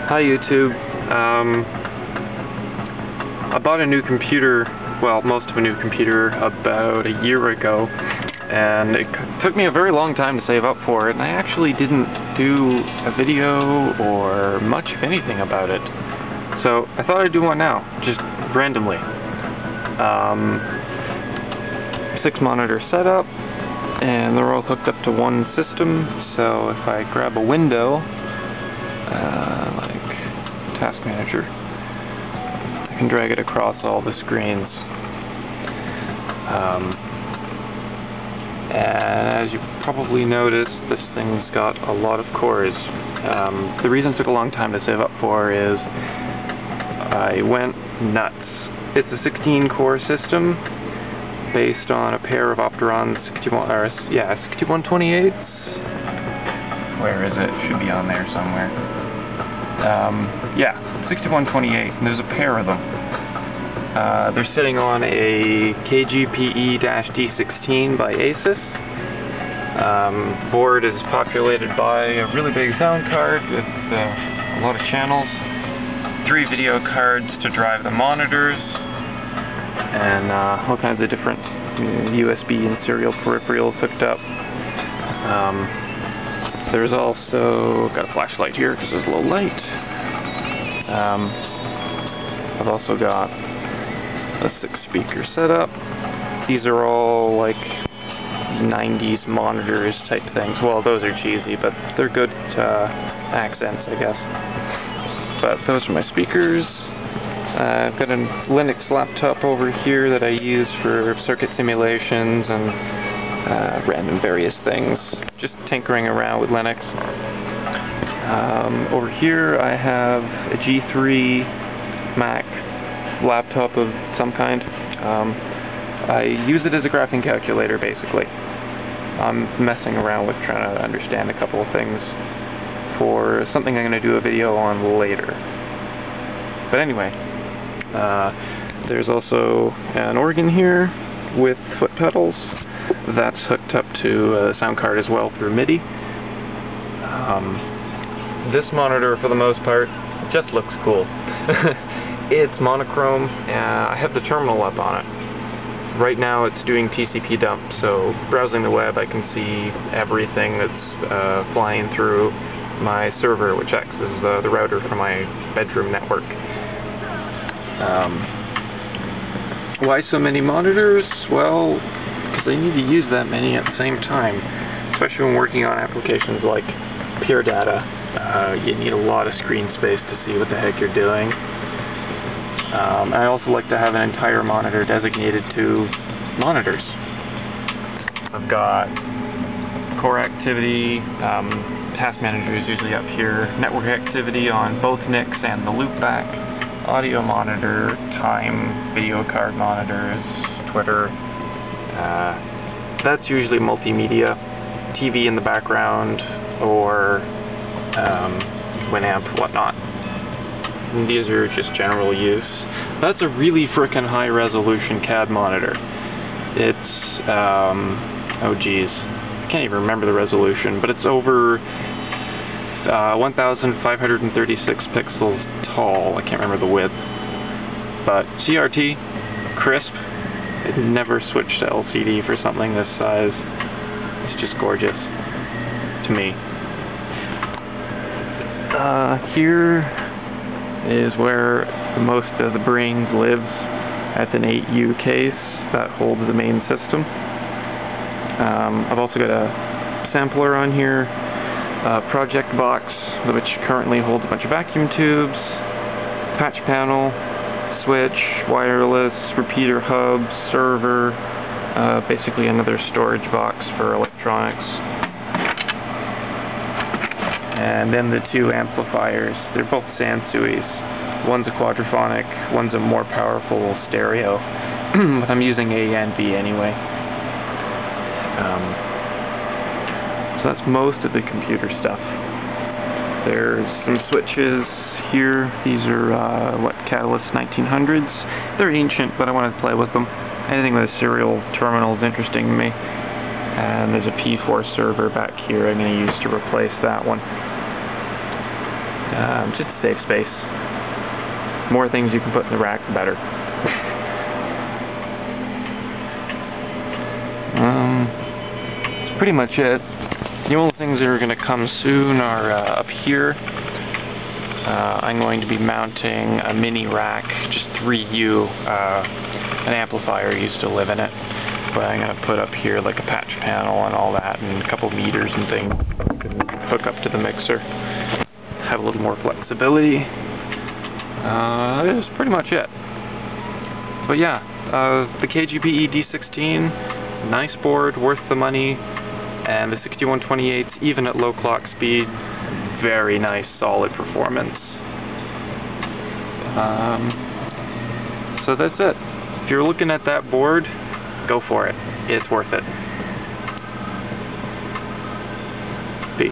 Hi YouTube. I bought a new computer, well, most of a new computer about a year ago, and it took me a very long time to save up for it, and I actually didn't do a video or much of anything about it. So I thought I'd do one now, just randomly. 6 monitor setup, and they're all hooked up to one system, so if I grab a window, like Task Manager, I can drag it across all the screens. And as you probably noticed, this thing's got a lot of cores. The reason it took a long time to save up for is I went nuts. It's a 16-core system based on a pair of Opteron 6128s. Where is it? Should be on there somewhere. Yeah, 6128, and there's a pair of them. They're sitting on a KGPE-D16 by Asus. Board is populated by a really big sound card with a lot of channels, 3 video cards to drive the monitors, and all kinds of different USB and serial peripherals hooked up. There's also got a flashlight here because there's low light. I've also got a 6-speaker setup. These are all like 90s monitors type things. Well, those are cheesy, but they're good accents, I guess. But those are my speakers. I've got a Linux laptop over here that I use for circuit simulations and random various things, just tinkering around with Linux. Over here I have a G3 Mac laptop of some kind. I use it as a graphing calculator, basically. I'm messing around with trying to understand a couple of things for something I'm going to do a video on later. But anyway, there's also an organ here with foot pedals. That's hooked up to a sound card as well through MIDI. This monitor, for the most part, just looks cool. It's monochrome. I have the terminal up on it. Right now it's doing TCP dump, so browsing the web I can see everything that's flying through my server, which acts as the router for my bedroom network. Why so many monitors? Well, because I need to use that many at the same time, especially when working on applications like pure data. You need a lot of screen space to see what the heck you're doing. I also like to have an entire monitor designated to monitors. I've got core activity, Task Manager is usually up here, network activity on both NICs and the loopback, audio monitor, time, video card monitors, Twitter. That's usually multimedia, TV in the background, or Winamp, whatnot. And these are just general use. That's a really frickin' high resolution CAD monitor. It's, oh geez, I can't even remember the resolution, but it's over 1,536 pixels tall. I can't remember the width. But CRT, crisp. I'd never switch to LCD for something this size. It's just gorgeous to me. Here is where most of the brains lives. That's an 8U case that holds the main system. I've also got a sampler on here, a project box which currently holds a bunch of vacuum tubes, patch panel, switch, wireless, repeater hub, server, basically another storage box for electronics. And then the 2 amplifiers. They're both Sansuis. One's a quadraphonic, one's a more powerful stereo. But I'm using A and B anyway. So that's most of the computer stuff. There's some switches here. These are Catalyst 1900s. They're ancient, but I wanted to play with them. Anything with a serial terminal is interesting to me. And there's a P4 server back here I'm going to use to replace that one. just to save space. More things you can put in the rack, the better. That's pretty much it. The only things that are going to come soon are up here. I'm going to be mounting a mini rack, just 3U. An amplifier used to live in it, but I'm going to put up here like a patch panel and all that, and a couple meters and things you can hook up to the mixer. Have a little more flexibility. That's pretty much it. But yeah, the KGPE D16, nice board, worth the money, and the 6128s, even at low clock speed, very nice, solid performance. So that's it. If you're looking at that board, go for it. It's worth it.